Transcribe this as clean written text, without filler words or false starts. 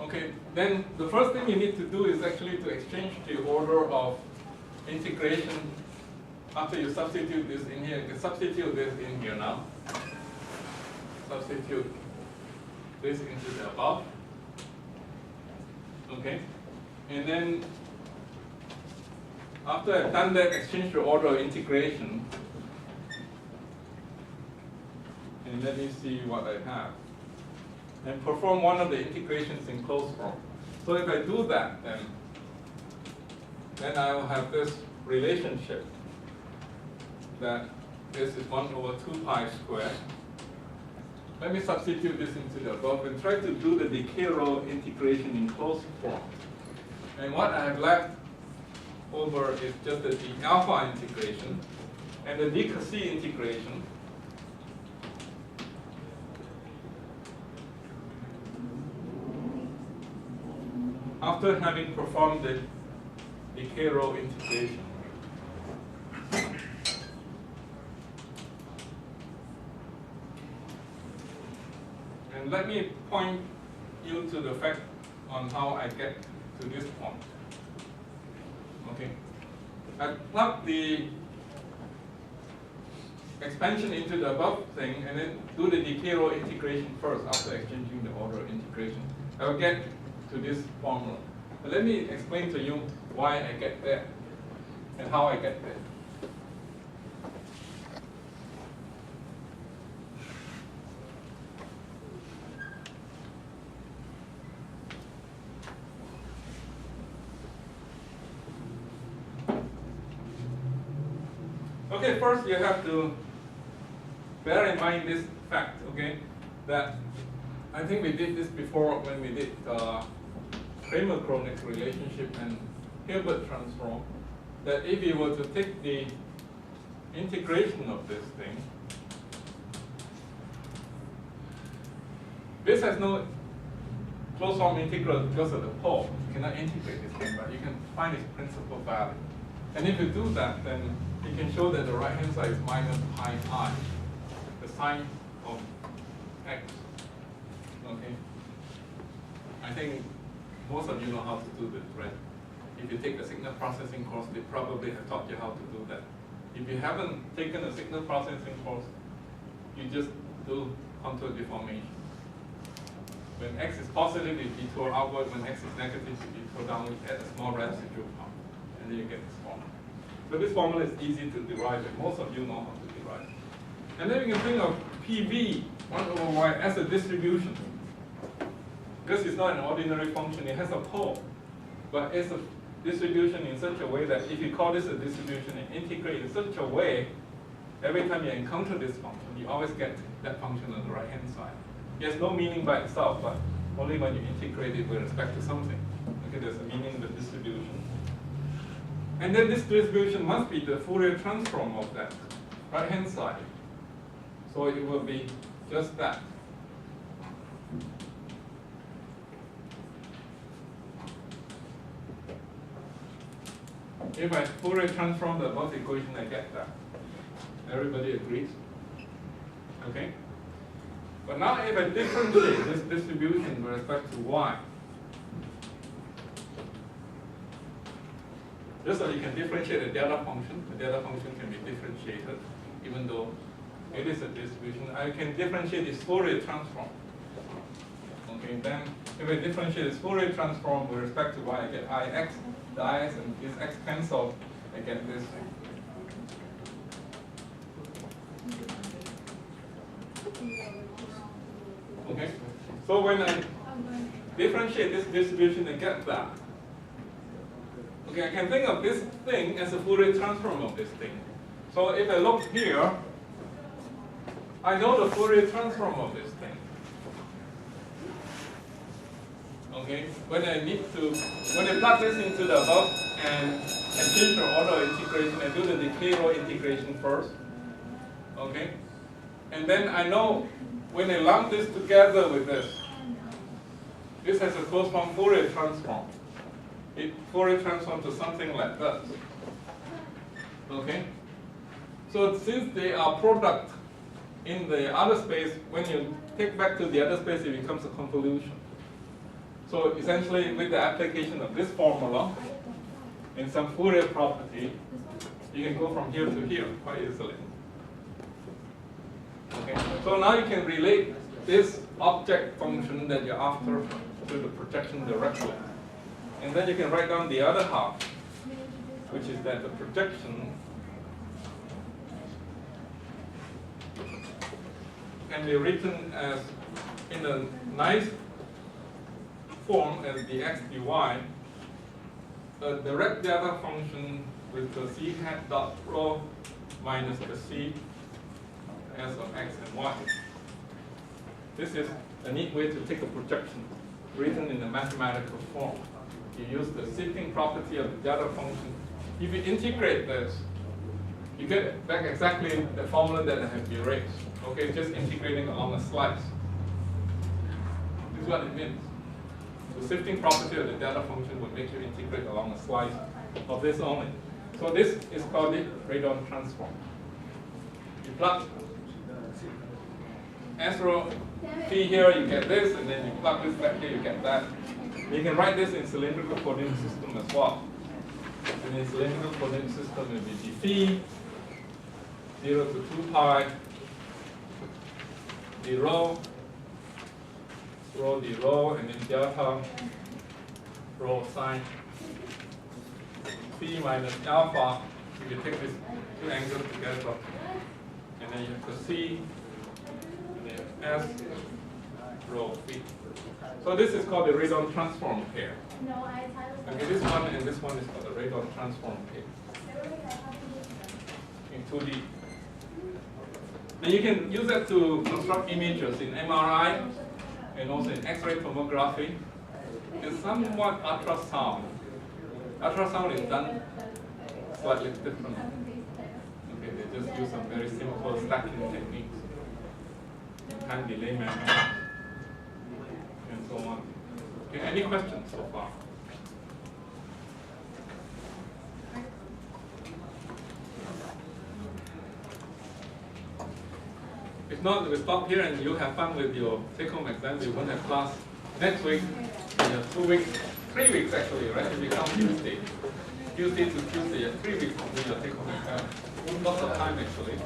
Okay, then the first thing you need to do is actually to exchange the order of integration. After you substitute this in here, you can substitute this in here now. Substitute this into the above. Okay, and then after I've done that, exchange the order of integration. And let me see what I have. And perform one of the integrations in closed form. So if I do that, then I will have this relationship that this is 1 over 2 pi squared. Let me substitute this into the above and try to do the decay rho integration in closed form. And what I have left over is just the d alpha integration and the d c integration. After having performed the decay rho integration. And let me point you to the fact on how I get to this point. Okay, I plug the expansion into the above thing and then do the decay rho integration first after exchanging the order of integration. I will get to this formula. But let me explain to you why I get there and how I get there. Okay, first you have to bear in mind this fact, okay, that I think we did this before when we did Kramer-Kronig relationship and Hilbert transform, that if you were to take the integration of this thing, this has no closed form integral because of the pole. You cannot integrate this thing, but you can find its principal value. And if you do that, then you can show that the right-hand side is minus pi I, the sign of x. Okay. I think most of you know how to do this, right? If you take the signal processing course, they probably have taught you how to do that. If you haven't taken a signal processing course, you just do contour deformation. When x is positive, you detour outward. When x is negative, you detour downward. Add a small residual pump, and then you get this formula. So this formula is easy to derive, and most of you know how to derive. And then you can think of PV 1 over y as a distribution. Because it's not an ordinary function, it has a pole. But it's a distribution in such a way that if you call this a distribution and integrate in such a way, every time you encounter this function, you always get that function on the right-hand side. It has no meaning by itself, but only when you integrate it with respect to something. Okay, there's a meaning in the distribution. And then this distribution must be the Fourier transform of that right-hand side. So it will be just that. If I Fourier transform the above equation, I get that. Everybody agrees? Okay? But now if I differentiate this distribution with respect to y, just so you can differentiate the delta function can be differentiated, even though it is a distribution. I can differentiate its Fourier transform. Okay, then if I differentiate its Fourier transform with respect to y, I get ix, the ix and this x cancel, I get this. Okay, so when I differentiate this distribution, I get that. Okay, I can think of this thing as a Fourier transform of this thing. So if I look here, I know the Fourier transform of this thing. Okay, when I plug this into the above and change the order of integration, I do the decay rho integration first. Okay, and then I know when I lump this together with this has a closed form Fourier transform. It Fourier transform to something like that. Okay, so since they are product in the other space, when you take back to the other space, it becomes a convolution. So essentially, with the application of this formula in some Fourier property, you can go from here to here quite easily. Okay. So now you can relate this object function that you're after to the projection directly. And then you can write down the other half, which is that the projection can be written as in a nice form as dx dy, a direct data function with the c hat dot rho minus the c s of x and y. This is a neat way to take a projection written in a mathematical form. You use the shifting property of the data function. If you integrate this, you get back exactly the formula that I have erased. Okay, just integrating along a slice. This is what it means. The shifting property of the data function will make you integrate along a slice of this only. So this is called the radon transform. You plug S rho P here, you get this, and then you plug this back here, you get that. You can write this in cylindrical coordinate system as well. And in cylindrical coordinate system, it will be phi 0 to 2 pi d rho, rho d rho, and then delta rho sine phi minus alpha. If you take these two angles together, and then you have the C, and then you have S rho phi. So this is called the radon transform pair. Okay, this one and this one is called the radon transform pair in 2D. Then you can use that to construct images in MRI and also in X-ray tomography. And somewhat ultrasound. Ultrasound is done slightly different. Okay, they just use some very simple stacking techniques, time delay measurement, and so on. Okay, any questions so far? If not, we stop here and you have fun with your take-home exams. You won't have class next week. You have 2 weeks, 3 weeks actually, right? If you count Tuesday. Tuesday to Tuesday, you have 3 weeks to do your take-home exam. Lots of time actually.